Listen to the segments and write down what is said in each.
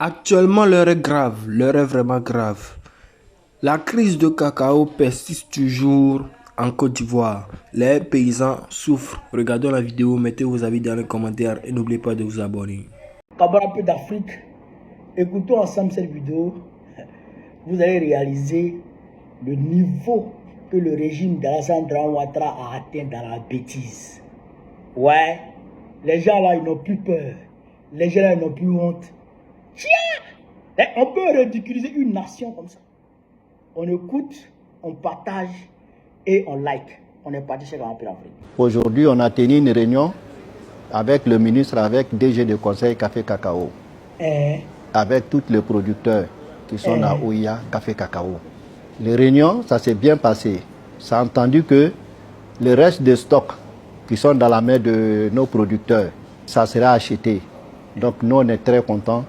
Actuellement, l'heure est grave, l'heure est vraiment grave. La crise de cacao persiste toujours en Côte d'Ivoire. Les paysans souffrent. Regardons la vidéo, mettez vos avis dans les commentaires et n'oubliez pas de vous abonner. Camarades un peu d'Afrique, écoutons ensemble cette vidéo. Vous allez réaliser le niveau que le régime d'Alassane Ouattara a atteint dans la bêtise. Ouais, les gens là, ils n'ont plus peur. Les gens là, ils n'ont plus honte. Tiens, on peut ridiculiser une nation comme ça. On écoute, on partage et on like. On est parti chez Camarades d'Afrique. Aujourd'hui, on a tenu une réunion avec le ministre, avec DG de Conseil Café Cacao, avec tous les producteurs qui sont à Ouya Café Cacao. Les réunions, ça s'est bien passé. Ça a entendu que le reste des stocks qui sont dans la main de nos producteurs, ça sera acheté. Donc nous, on est très contents.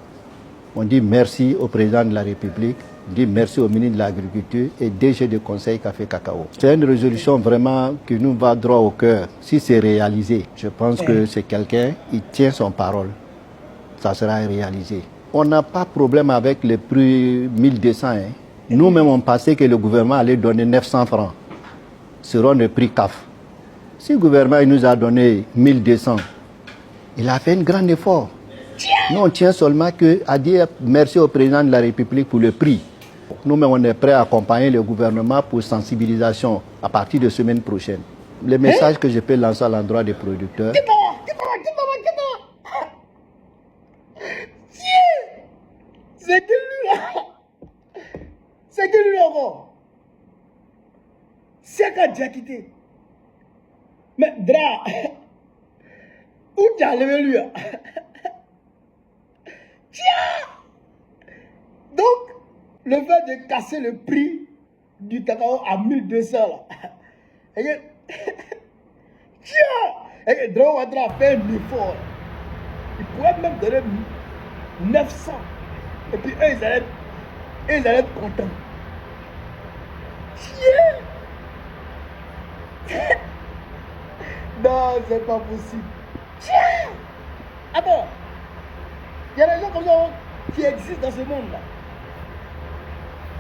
On dit merci au président de la République, on dit merci au ministre de l'Agriculture et DG de Conseil Café Cacao. C'est une résolution vraiment qui nous va droit au cœur. Si c'est réalisé, je pense que c'est quelqu'un, il tient son parole. Ça sera réalisé. On n'a pas de problème avec le prix 1200. Nous-mêmes, on pensait que le gouvernement allait donner 900 francs. Seront le prix CAF. Si le gouvernement il nous a donné 1200, il a fait un grand effort. Nous, on tient seulement à dire merci au président de la République pour le prix. Nous-mêmes, on est prêts à accompagner le gouvernement pour sensibilisation à partir de semaine prochaine. Le message que je peux lancer à l'endroit des producteurs. C'est que lui là. C'est que lui encore. C'est qu'à déjà quitté. Mais Dra, où tu as levé lui? Tiens! Donc, le fait de casser le prix du cacao à 1200 là. Tiens! Dra Ouattara a fait un effort. Il pourrait même donner 900. Et puis eux, ils allaient être contents. Tiens! Non, c'est pas possible. Tiens! Attends! Il y a des gens comme ça qui existent dans ce monde-là.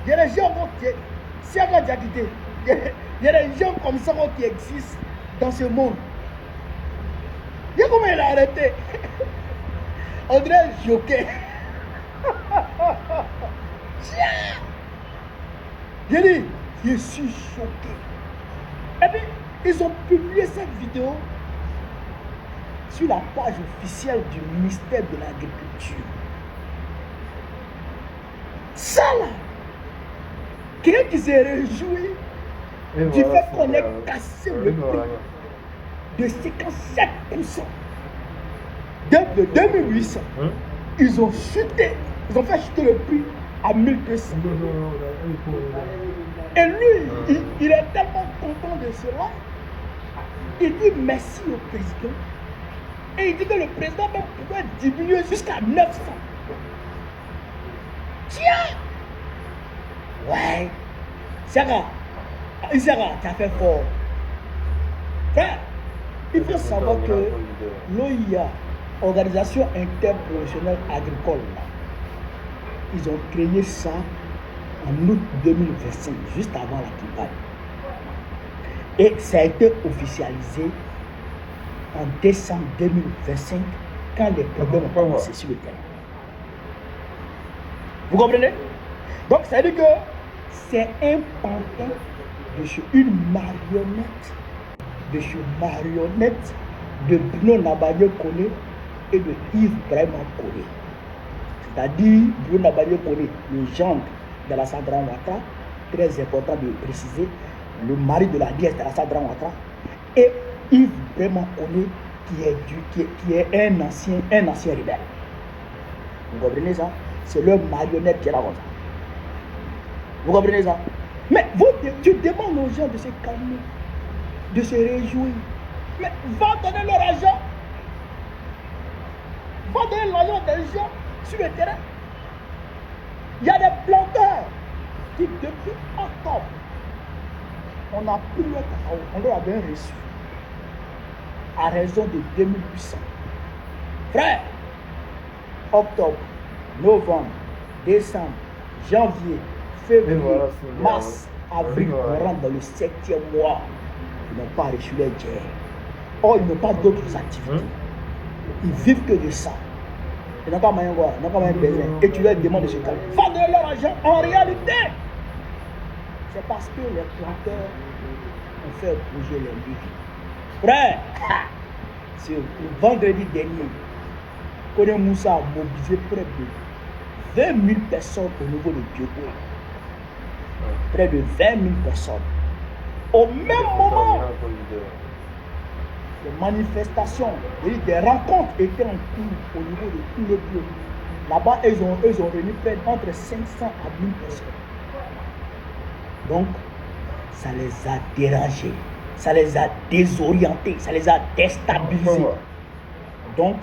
Il y a des gens qui... Si on a déjà quitté, il y a des gens comme ça qui existent dans ce monde. Il y a comment il a arrêté. On dirait joker. Tiens! J'ai dit, je suis choqué. Et puis, ils ont publié cette vidéo sur la page officielle du ministère de l'Agriculture. Ça là, quelqu'un qui s'est réjoui du fait qu'on ait cassé le prix de 57% de 2800. Ils ont chuté, ils ont fait chuter le prix à 1200. Et lui, il est tellement content de cela. Il dit merci au président. Et il dit que le président même pourrait diminuer jusqu'à 900. Tiens! Ouais. Isaka, tu as fait fort. Frère, il faut savoir que l'OIA, Organisation Interprofessionnelle Agricole, ils ont créé ça en août 2025, juste avant la campagne. Et ça a été officialisé en décembre 2025, quand les problèmes ont commencé sur le terrain. Vous comprenez? Donc, ça veut dire que c'est un pantin de chez une marionnette, de Bruno Nabadie Kone et de Yves Vraiment Kone. C'est-à-dire, Bruno Nabadie Kone, le gendre de la Sandra Ouattara, très important de le préciser, le mari de la nièce de la Sandra Ouattara, et Yves Vraiment Kone, qui est un ancien rebelle. Vous comprenez ça? C'est leur marionnette qui est là comme ça. Vous comprenez ça? Mais tu demandes aux gens de se calmer, de se réjouir. Mais va donner leur argent. Va donner l'argent des gens sur le terrain. Il y a des planteurs qui, depuis octobre, on a pris leur cacao, on leur avait reçu à raison de 2800. Frère, octobre, novembre, décembre, janvier, février, mars, avril, on rentre dans le 7e mois. Ils n'ont pas reçu les guerres. Or, ils n'ont pas d'autres activités. Ils vivent que de ça. Ils n'ont pas moyen de voir, ils n'ont pas moyen de besoin. Et tu leur demandes de se calmer. Vendez leur argent. En réalité, c'est parce que les planteurs ont fait bouger les livres. Frère, c'est le vendredi dernier, Kone Moussa a mobilisé près de 20 000 personnes au niveau de Bioko. Près de 20 000 personnes. Au même moment, les manifestations, des rencontres étaient en cours au niveau de tous les lieux. Là-bas, ils ont réuni près entre 500 à 1000 personnes. Donc, ça les a dérangés, ça les a désorientés, ça les a déstabilisés. Donc,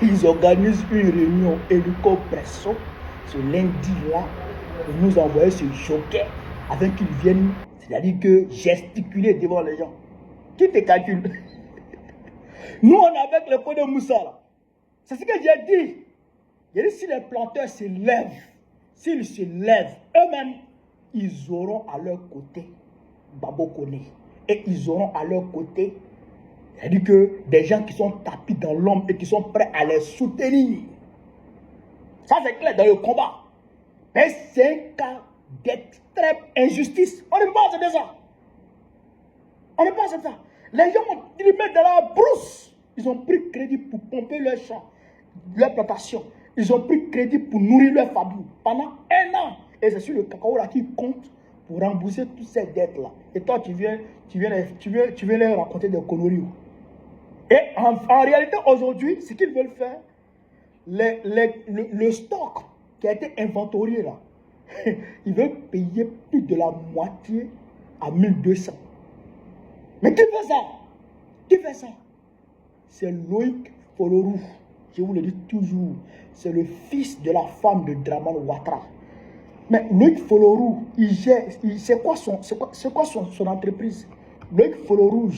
ils organisent une réunion hélico-presso ce lundi-là pour nous envoyer ce joker afin qu'ils viennent, c'est-à-dire que gesticuler devant les gens. Qui te calcule? Nous, on est avec le code de Moussa là. C'est ce que j'ai dit. J'ai dit, si les planteurs se lèvent, s'ils se lèvent eux-mêmes, ils auront à leur côté Babo Kone. Et ils auront à leur côté, c'est-à-dire que des gens qui sont tapis dans l'ombre et qui sont prêts à les soutenir. Ça, c'est clair dans le combat. Mais c'est un cas d'extrême injustice. On ne peut pas accepter ça. On ne peut pas accepter ça. Les gens ont mis dans la brousse. Ils ont pris crédit pour pomper leur champ, leur plantation. Ils ont pris crédit pour nourrir leur famille pendant 1 an. Et c'est sur le cacao là qui compte pour rembourser toutes ces dettes là. Et toi, tu viens leur raconter des conneries. Et en réalité, aujourd'hui, ce qu'ils veulent faire, le stock qui a été inventorié là, ils veulent payer plus de la moitié à 1200. Mais qui fait ça? Qui fait ça? C'est Loïc Folorou. Je vous le dis toujours. C'est le fils de la femme de Dramane Ouattara. Mais Loïc Folorou, c'est quoi son entreprise? Loïc Folorou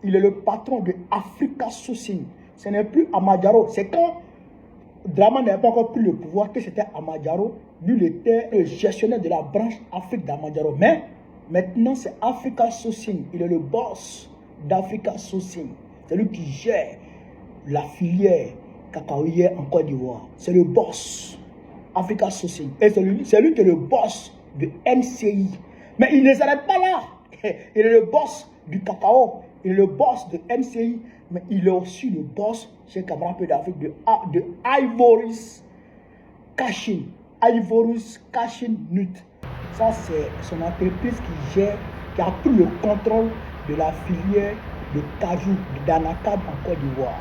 il est le patron de Africa Sourcing. Ce n'est plus Amadjaro. C'est quand Dramane n'a pas encore pris le pouvoir que c'était Amadjaro. Lui, il était le gestionnaire de la branche Afrique d'Amadjaro. Mais maintenant, c'est Africa Sourcing. Il est le boss d'Africa Sourcing. C'est lui qui gère la filière cacaoyère en Côte d'Ivoire. C'est le boss. Africa Sourcing. Et c'est lui qui est le boss de NCI. Mais il ne s'arrête pas là. Il est le boss du cacao. Il est le boss de NCI. Mais il est aussi le boss chez Cameroun d'Afrique de Ivoris Cashin. Ivoris Cashin Nut. Ça, c'est son entreprise qui a pris le contrôle de la filière de cajou d'Anakab en Côte d'Ivoire.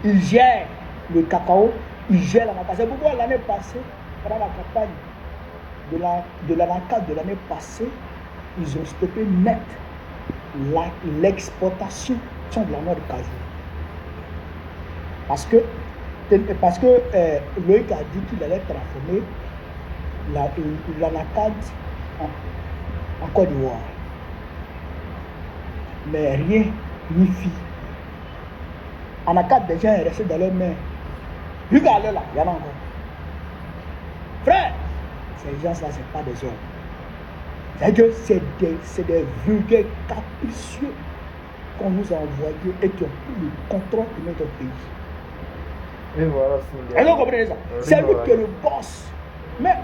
Il gère le cacao. Il gère la macasse. C'est pourquoi l'année passée, pendant la campagne de l'ANACAD de l'année passée, ils ont stoppé net l'exportation de la noix de cajou. Parce que Loïc a dit qu'il allait transformer l'ANACAD en Côte d'Ivoire. Mais rien n'y fit. ANACAD déjà est resté dans leurs mains. Regardez là, il y en a encore. Frère, ces gens-là, ce n'est pas des hommes. C'est-à-dire que c'est des vulgaires capricieux qu'on nous a envoyés et qui ont pris le contrôle de notre pays. Et voilà, et vous comprenez ça? C'est lui qui est le boss. Mais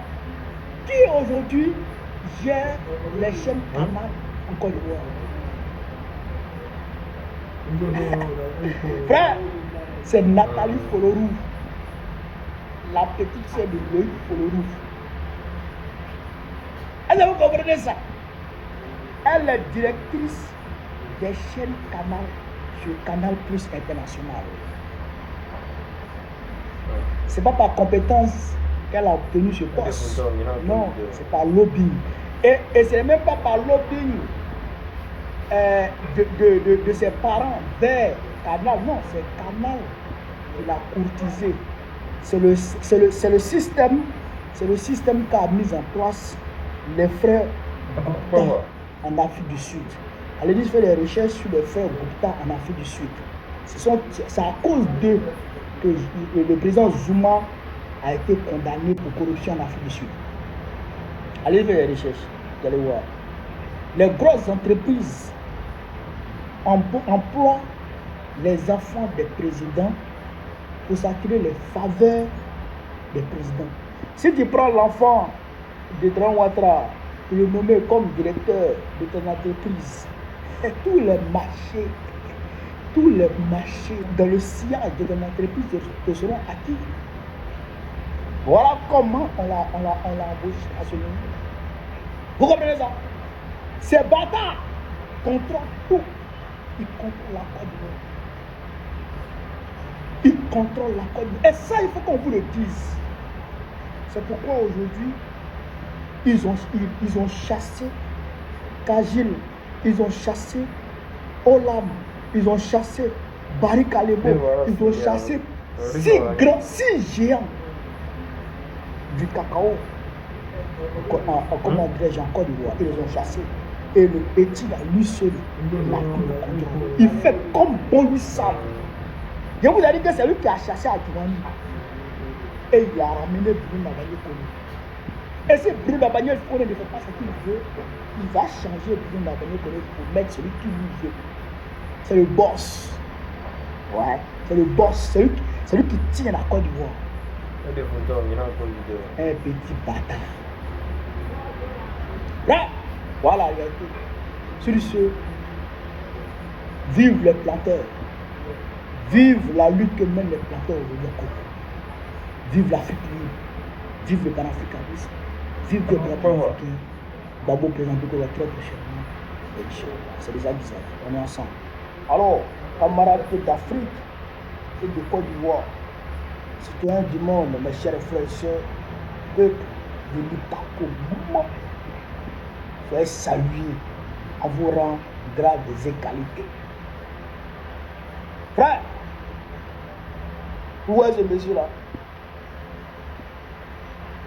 qui aujourd'hui gère les chaînes canales en Côte d'Ivoire? Frère, c'est Nathalie Folorou, la petite sœur de Loïc Folorou. Est-ce que vous comprenez ça? Elle est directrice des chaînes Canal sur Canal Plus International. Ce n'est pas par compétence qu'elle a obtenu ce poste. Non, c'est par lobbying. Et ce n'est même pas par lobbying de ses parents vers Canal. Non, c'est Canal qui l'a courtisé. C'est le système qu'a mis en place les frères Gupta en Afrique du Sud. Allez dire faire des recherches sur les frères Gupta en Afrique du Sud. C'est à cause d'eux que le président Zuma a été condamné pour corruption en Afrique du Sud. Allez faire les recherches, vous allez voir. Les grosses entreprises emploient les enfants des présidents pour s'attirer les faveurs des présidents. Si tu prends l'enfant de Grand Ouattara et le nommer comme directeur de ton entreprise, et tous les marchés dans le sillage de ton entreprise te seront acquis. Voilà comment on l'a embauché à ce niveau. Vous comprenez ça? Ces bâtards contrôlent tout. Ils contrôlent la Côte d'Ivoire. Ils contrôlent la Côte d'Ivoire. Et ça, il faut qu'on vous le dise. C'est pourquoi aujourd'hui, ils ont chassé Kajil, ils ont chassé Olam, ils ont chassé Barry Kalebo, ils ont chassé 6 géants du cacao, comment dirais-je, en Côte d'Ivoire. Ils les ont chassés. Et le petit, là, lui seul, il fait comme bon lui semble. Je vous ai dit que c'est lui qui a chassé Adjouani. Et il a ramené Bruno Nabagné Koné. Et si Bruno Nabagné Koné ne fait pas ce qu'il veut, il va changer Bruno Nabagné Koné pour mettre celui qui lui veut. C'est le boss. Ouais, c'est le boss. C'est lui qui tient la Côte d'Ivoire. Un petit bâtard. Là, voilà la réalité. Sur ce, vive les planteurs. Vive la lutte que mènent les planteurs aujourd'hui au Congo. Vive l'Afrique libre. Vive le panafricanisme. Vive le drapeau africain. Babo présente que très prochainement. C'est déjà bizarre. On est ensemble. Alors, camarades d'Afrique et de Côte d'Ivoire, citoyens du monde, mes chers frères et sœurs, peuple de l'Ipako mouvement, soyez salués à vos rangs, grades et qualités. Frère, où est ce monsieur-là?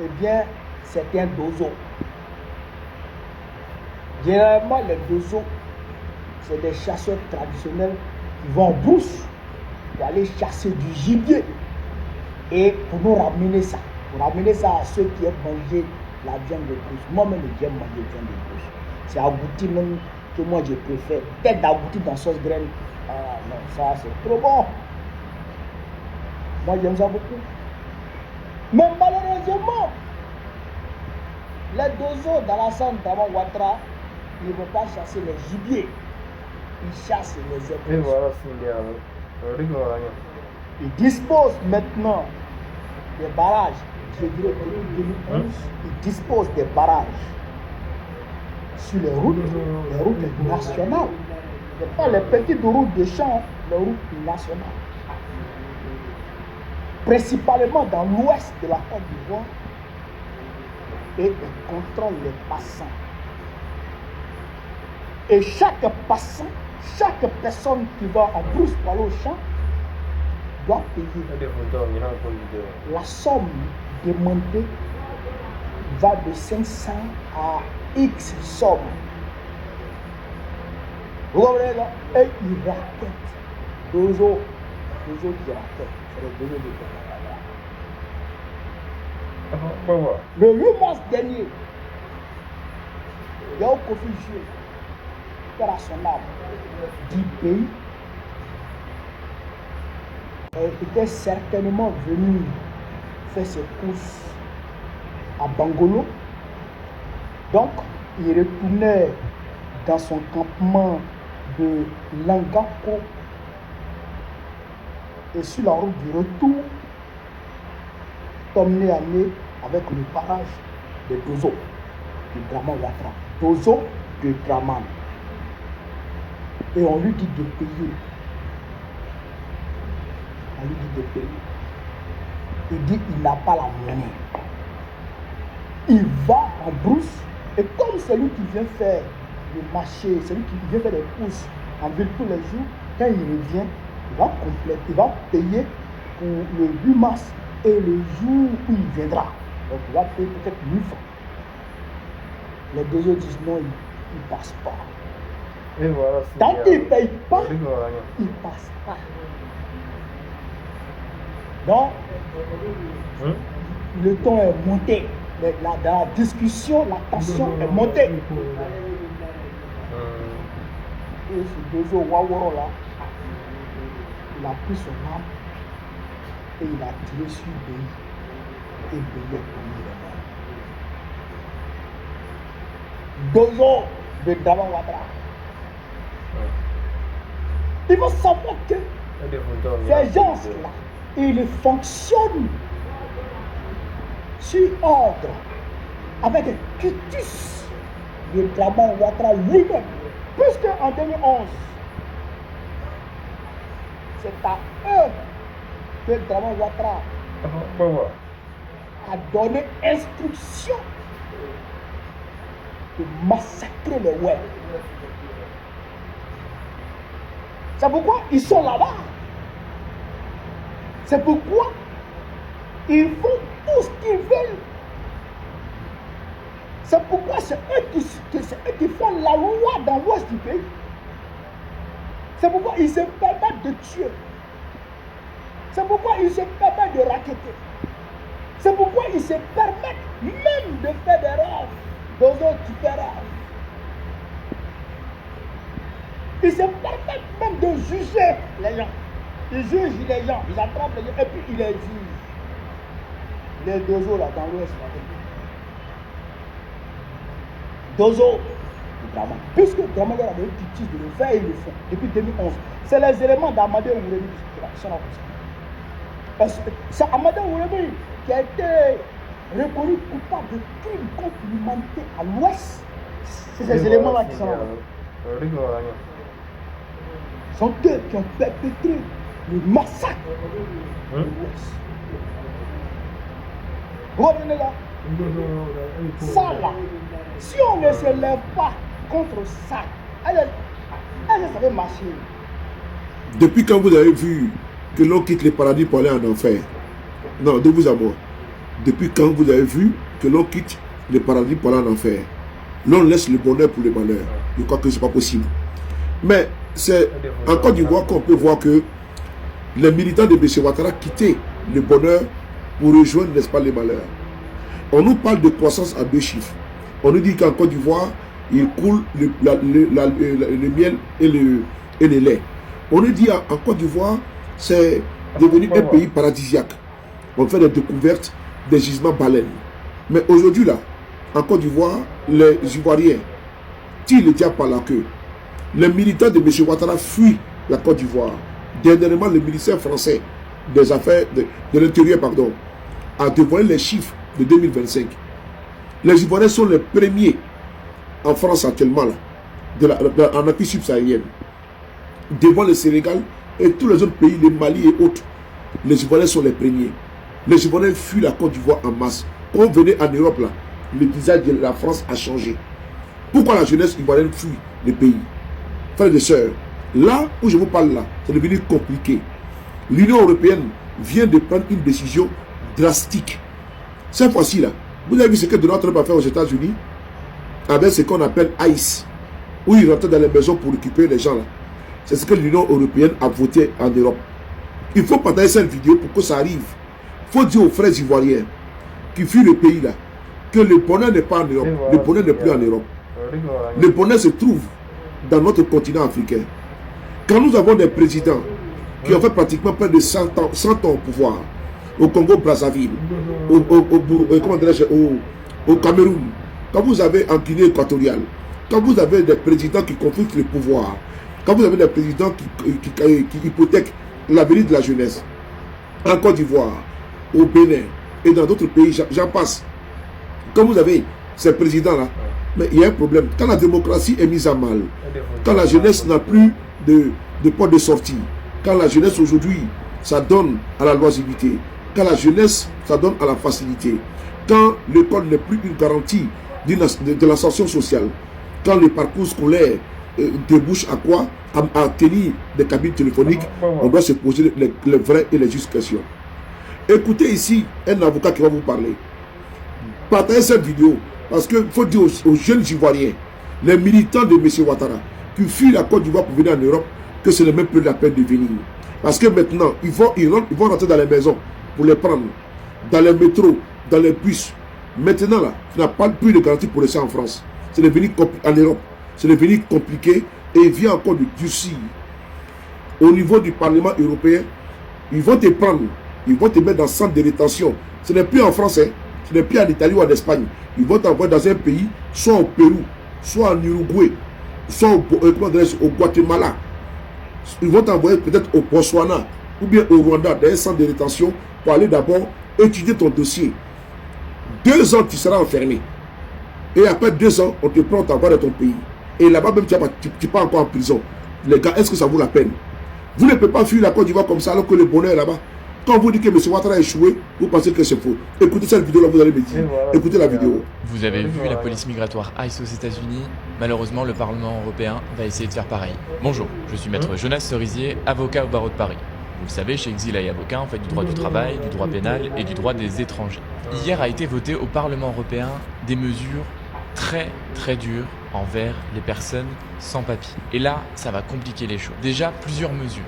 Eh bien, c'est un dozo. Généralement, les dozos, c'est des chasseurs traditionnels qui vont en brousse pour aller chasser du gibier. Et pour nous ramener ça, à ceux qui aiment manger la viande de brousse. Moi-même, j'aime manger la viande de brousse. C'est agouti même que moi je préfère. Tête d'agouti dans sauce graine. Ah non, ça c'est trop bon. Moi j'aime ça beaucoup. Mais malheureusement, les dozos dans la zone d'Ama Ouattara ne vont pas chasser les gibiers. Ils chassent les êtres. Ils disposent maintenant des barrages. Je dirais depuis 2011, ils disposent des barrages sur les routes nationales. Ce n'est pas les petites routes de champs, les routes nationales. Principalement dans l'ouest de la Côte d'Ivoire, et ils contrôlent les passants. Et chaque passant, chaque personne qui va en brousse pour aller au champ doit payer. La somme demandée va de 500 à X somme. Vous comprenez là? Et ils raquettent. Dozo qui raquettent. C'est le dozo de Kakala. Le 8 mars dernier, Yao Kofi Joué, père à son âme, du pays, était certainement venu faire ses courses à Bangolo. Donc, il retournait dans son campement de Langako. Et sur la route du retour, tombe nez à nez avec le barrage de Dozo, de Draman Ouattara. Dozo de Draman. Et on lui dit de payer. On lui dit de payer. Il dit qu'il n'a pas la monnaie. Il va en brousse. Et comme c'est lui qui vient faire le marché, c'est lui qui vient faire les courses en ville tous les jours, quand il revient, il va payer pour le 8 mars et le jour où il viendra. Donc il va payer peut-être 1000 francs. Les deux autres disent non, il ne passe pas. Et voilà, tant qu'il ne paye pas, il ne passe pas. Donc, le ton est monté. Dans la discussion, la tension est montée. Et ce Dozo Waworo là, il a pris son arme et il a tiré sur Béhi. Et Béhi est tombé dedans. Dozo de Dama Ouattara. Il faut savoir que ces gens-là, ils fonctionnent sur ordre avec un quitus de Dama Ouattara lui-même. Puisque en 2011, c'est à eux que Dama Ouattara a donné instruction de massacrer les Ouè. C'est pourquoi ils sont là-bas. C'est pourquoi ils font tout ce qu'ils veulent. C'est pourquoi c'est eux qui font la loi dans l'ouest du pays. C'est pourquoi ils se permettent de tuer. C'est pourquoi ils se permettent de racketter. C'est pourquoi ils se permettent même de faire des rêves. Dozo, tu fais rêve. Ils se permettent même de juger les gens. Ils jugent les gens, ils attrapent les gens et puis ils les jugent. Les Dozo là dans l'ouest. Dozo, puisque Dramane leur a donné le de le faire, ils le font depuis 2011. C'est les éléments d'Amadé Ourébi qui sont là. C'est Amadé Ourébi qui a été reconnu coupable de crimes contre l'humanité à l'ouest. C'est ces éléments-là qui sont là. Ce sont eux qui ont perpétré le massacre de l'ouest. Revenez là. Ça là, si on ne se lève pas contre ça, elle ça va marcher. Depuis quand vous avez vu que l'on quitte le paradis pour aller en enfer? Non, de vous à moi. Depuis quand vous avez vu que l'on quitte le paradis pour aller en enfer? L'on laisse le bonheur pour le malheur. Je crois que ce n'est pas possible. Mais c'est en Côte d'Ivoire qu'on peut voir que les militants de M. Ouattara quittaient le bonheur pour rejoindre, n'est-ce pas, les malheurs. On nous parle de croissance à 2 chiffres. On nous dit qu'en Côte d'Ivoire, il coule le miel et le lait. On nous dit en Côte d'Ivoire, c'est devenu un pays paradisiaque. On fait des découvertes des gisements baleines. Mais aujourd'hui, là, en Côte d'Ivoire, les Ivoiriens tirent le diable par la queue. Les militants de M. Ouattara fuient la Côte d'Ivoire. Dernièrement, le ministère français des Affaires de l'Intérieur, a dévoilé les chiffres de 2025. Les Ivoiriens sont les premiers en France actuellement, là, en Afrique subsaharienne, devant le Sénégal et tous les autres pays, le Mali et autres. Les Ivoiriens sont les premiers. Les Ivoiriens fuient la Côte d'Ivoire en masse. Quand vous venez en Europe, là, le visage de la France a changé. Pourquoi la jeunesse ivoirienne fuit le pays? Frères et sœurs, là où je vous parle là, c'est devenu compliqué. L'Union européenne vient de prendre une décision drastique. Cette fois-ci là, vous avez vu ce que Donald Trump a fait aux États-Unis avec ce qu'on appelle ICE, où il rentrait dans les maisons pour récupérer les gens là. C'est ce que l'Union européenne a voté en Europe. Il faut partager cette vidéo pour que ça arrive. Il faut dire aux frères ivoiriens qui fuient le pays là que le bonheur n'est pas en Europe, le bonheur n'est plus en Europe. Le bonheur se trouve dans notre continent africain. Quand nous avons des présidents qui ont fait pratiquement près de 100 ans au pouvoir, au Congo-Brazzaville, au Cameroun, quand vous avez en Guinée équatoriale, quand vous avez des présidents qui confisquent le pouvoir, quand vous avez des présidents qui hypothèquent l'avenir de la jeunesse, en Côte d'Ivoire, au Bénin et dans d'autres pays, j'en passe. Quand vous avez ces présidents-là, mais il y a un problème. Quand la démocratie est mise à mal, quand la jeunesse n'a plus de porte de sortie, quand la jeunesse aujourd'hui, ça donne à la loisibilité, quand la jeunesse, ça donne à la facilité, quand l'école n'est plus une garantie de l'ascension sociale, quand le parcours scolaire débouche à quoi? À tenir des cabines téléphoniques, on doit se poser les vraies et les justes questions. Écoutez ici un avocat qui va vous parler. Partagez cette vidéo, parce qu'il faut dire aux jeunes Ivoiriens, les militants de M. Ouattara, qui fuient la Côte d'Ivoire pour venir en Europe, que ce n'est même plus la peine de venir. Parce que maintenant, ils vont rentrer dans les maisons pour les prendre, dans les métros, dans les bus. Maintenant, là, tu n'as pas plus de garantie pour laisser en France. C'est devenu en Europe. C'est devenu compliqué et il vient encore de durcir. Au niveau du Parlement européen, ils vont te prendre, ils vont te mettre dans le centre de rétention. Ce n'est plus en France, hein. Ce n'est plus en Italie ou en Espagne. Ils vont t'envoyer dans un pays, soit au Pérou, soit en Uruguay, soit au Guatemala. Ils vont t'envoyer peut-être au Botswana ou bien au Rwanda, dans un centre de rétention, pour aller d'abord étudier ton dossier. 2 ans, tu seras enfermé. Et après 2 ans, on te prend, on t'envoie dans ton pays. Et là-bas, même tu n'es pas encore en prison. Les gars, est-ce que ça vaut la peine? Vous ne pouvez pas fuir la Côte d'Ivoire comme ça alors que le bonheur est là-bas. Quand vous dites que M. Ouattara a échoué, vous pensez que c'est faux. Écoutez cette vidéo-là, vous allez me dire. Écoutez la vidéo. Vous avez vu la police migratoire ICE aux États-Unis. Malheureusement, le Parlement européen va essayer de faire pareil. Bonjour, je suis maître Jonas Cerisier, avocat au barreau de Paris. Vous le savez, chez Exil et Avocat, on fait du droit du travail, du droit pénal et du droit des étrangers. Hier a été voté au Parlement européen des mesures très dures envers les personnes sans papier. Et là, ça va compliquer les choses. Déjà, plusieurs mesures.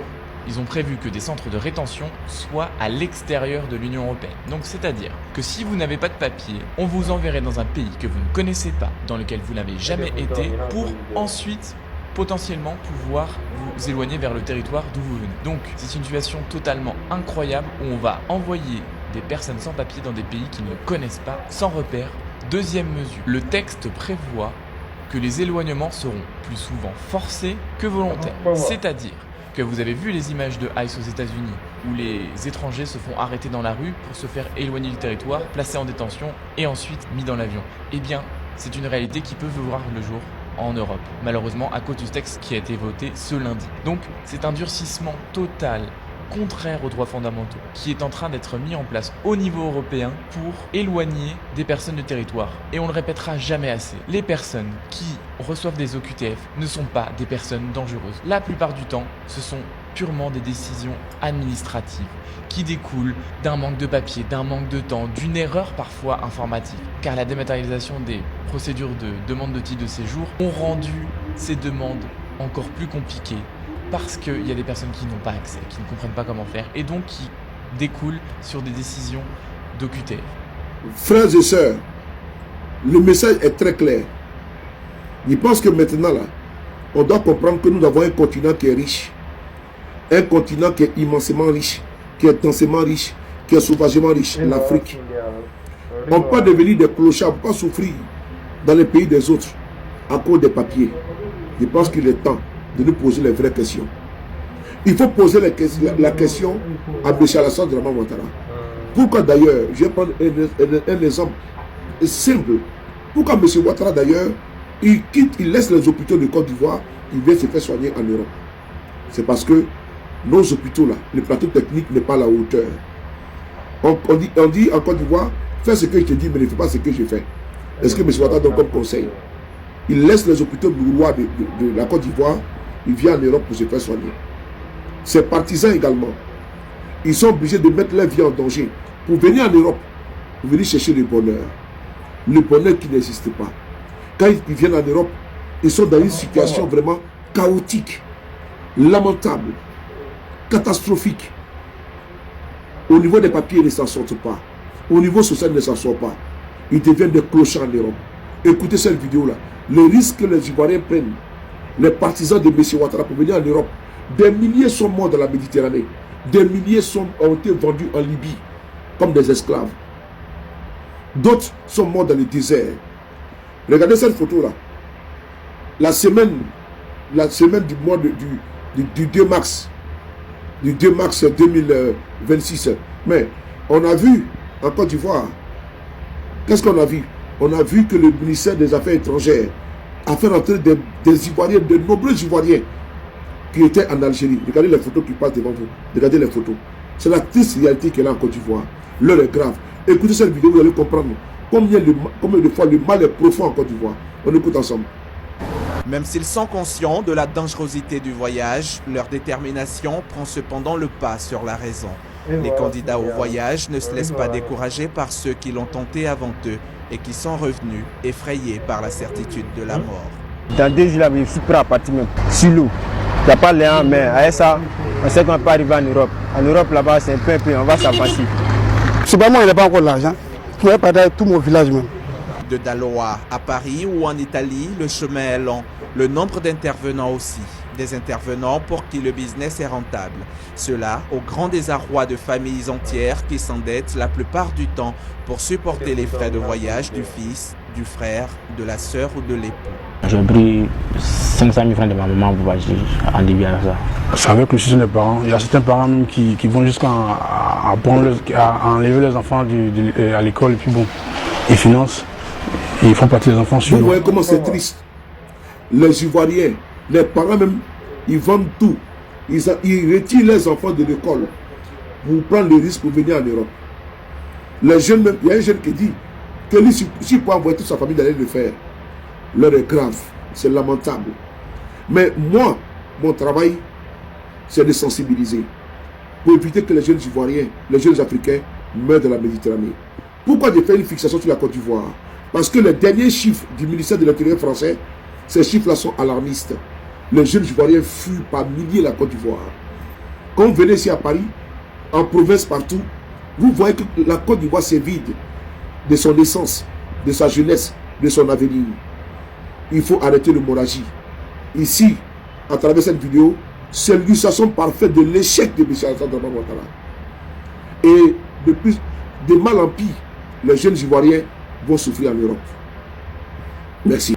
Ils ont prévu que des centres de rétention soient à l'extérieur de l'Union européenne. Donc c'est-à-dire que si vous n'avez pas de papier, on vous enverrait dans un pays que vous ne connaissez pas, dans lequel vous n'avez jamais été, pour ensuite potentiellement pouvoir vous éloigner vers le territoire d'où vous venez. Donc c'est une situation totalement incroyable où on va envoyer des personnes sans papier dans des pays qu'ils ne connaissent pas, sans repère. Deuxième mesure, le texte prévoit que les éloignements seront plus souvent forcés que volontaires. C'est-à-dire que vous avez vu les images de ICE aux États-Unis où les étrangers se font arrêter dans la rue pour se faire éloigner du territoire, placés en détention et ensuite mis dans l'avion. Eh bien, c'est une réalité qui peut voir le jour en Europe, malheureusement à cause du texte qui a été voté ce lundi. Donc, c'est un durcissement total, contraire aux droits fondamentaux, qui est en train d'être mis en place au niveau européen pour éloigner des personnes du territoire. Et on ne le répétera jamais assez. Les personnes qui reçoivent des OQTF ne sont pas des personnes dangereuses. La plupart du temps, ce sont purement des décisions administratives qui découlent d'un manque de papier, d'un manque de temps, d'une erreur parfois informatique. Car la dématérialisation des procédures de demande de titre de séjour ont rendu ces demandes encore plus compliquées parce qu'il y a des personnes qui n'ont pas accès, qui ne comprennent pas comment faire et donc qui découlent sur des décisions d'OQTF. Frères et sœurs, le message est très clair. Je pense que maintenant, là, on doit comprendre que nous avons un continent qui est riche. Un continent qui est immensément riche, qui est densément riche, qui est sauvagement riche, l'Afrique. On peut devenir des clochards, on ne peut pas souffrir dans les pays des autres à cause des papiers. Je pense qu'il est temps de nous poser les vraies questions. Il faut poser la question à M. Alassane Draman Ouattara. Pourquoi d'ailleurs, je vais prendre un exemple simple. Pourquoi M. Ouattara d'ailleurs, il laisse les hôpitaux de Côte d'Ivoire, il vient se faire soigner en Europe? C'est parce que nos hôpitaux là, le plateau technique n'est pas à la hauteur. On dit en Côte d'Ivoire, fais ce que je te dis, mais ne fais pas ce que je fais. Est-ce que M. Ouattara donne comme conseil? Il laisse les hôpitaux de la Côte d'Ivoire, il vient en Europe pour se faire soigner. Ses partisans également, ils sont obligés de mettre leur vie en danger pour venir en Europe, pour venir chercher le bonheur qui n'existe pas. Quand ils viennent en Europe, ils sont dans une situation vraiment chaotique, lamentable, catastrophique. Au niveau des papiers, ils ne s'en sortent pas. Au niveau social, ils ne s'en sortent pas. Ils deviennent des clochards en Europe. Écoutez cette vidéo-là. Le risque que les Ivoiriens prennent, les partisans de M. Ouattara pour venir en Europe, des milliers sont morts dans la Méditerranée. Des milliers ont été vendus en Libye comme des esclaves. D'autres sont morts dans le désert. Regardez cette photo-là. La semaine du mois du 2 mars. Du 2 mars 2026. Mais on a vu en Côte d'Ivoire. Qu'est-ce qu'on a vu? On a vu que le ministère des Affaires étrangères a fait rentrer des Ivoiriens, de nombreux Ivoiriens qui étaient en Algérie. Regardez les photos qui passent devant vous. Regardez les photos. C'est la triste réalité qu'elle a en Côte d'Ivoire. L'heure est grave. Écoutez cette vidéo, vous allez comprendre combien de fois le mal est profond en Côte d'Ivoire. On écoute ensemble. Même s'ils sont conscients de la dangerosité du voyage, leur détermination prend cependant le pas sur la raison. Les candidats au voyage ne se laissent pas décourager par ceux qui l'ont tenté avant eux et qui sont revenus effrayés par la certitude de la mort. Dans 2 jours, là, je suis prêt à partir même sur l'eau. Il n'y a pas l'air, mais avec ça, on sait qu'on peut arriver en Europe. En Europe, là-bas, c'est un peu, on va s'avancer. C'est pas moi, il n'a pas encore l'argent. pouvais partir tout mon village même. De Daloa à Paris ou en Italie, le chemin est long. Le nombre d'intervenants aussi. Des intervenants pour qui le business est rentable. Cela au grand désarroi de familles entières qui s'endettent la plupart du temps pour supporter les frais de voyage du fils, du frère, de la sœur ou de l'époux. J'ai pris 500 000 francs de ma maman pour voyager en Libye avec ça. C'est avec le soutien des parents. Il y a certains parents même qui vont jusqu'à enlever les enfants à l'école et puis bon, ils financent et ils font partie des enfants sur Vous voyez comment c'est triste. Les Ivoiriens, les parents même, ils vendent tout. Ils retirent les enfants de l'école pour prendre le risque pour venir en Europe. Les jeunes même, il y a un jeune qui dit que lui, s'il peut envoyer toute sa famille d'aller le faire, l'heure est grave, c'est lamentable. Mais moi, mon travail, c'est de sensibiliser pour éviter que les jeunes Ivoiriens, les jeunes Africains meurent dans la Méditerranée. Pourquoi j'ai fait une fixation sur la Côte d'Ivoire? Parce que les derniers chiffres du ministère de l'Intérieur français, ces chiffres-là sont alarmistes. Les jeunes Ivoiriens fuient par milliers la Côte d'Ivoire. Quand vous venez ici à Paris, en province partout, vous voyez que la Côte d'Ivoire s'est vide de son essence, de sa jeunesse, de son avenir. Il faut arrêter l'hémorragie. Ici, à travers cette vidéo, c'est l'illustration parfaite de l'échec de M. Alassane Dramane Ouattara. Et de mal en pis, les jeunes Ivoiriens vont souffrir en Europe. Merci.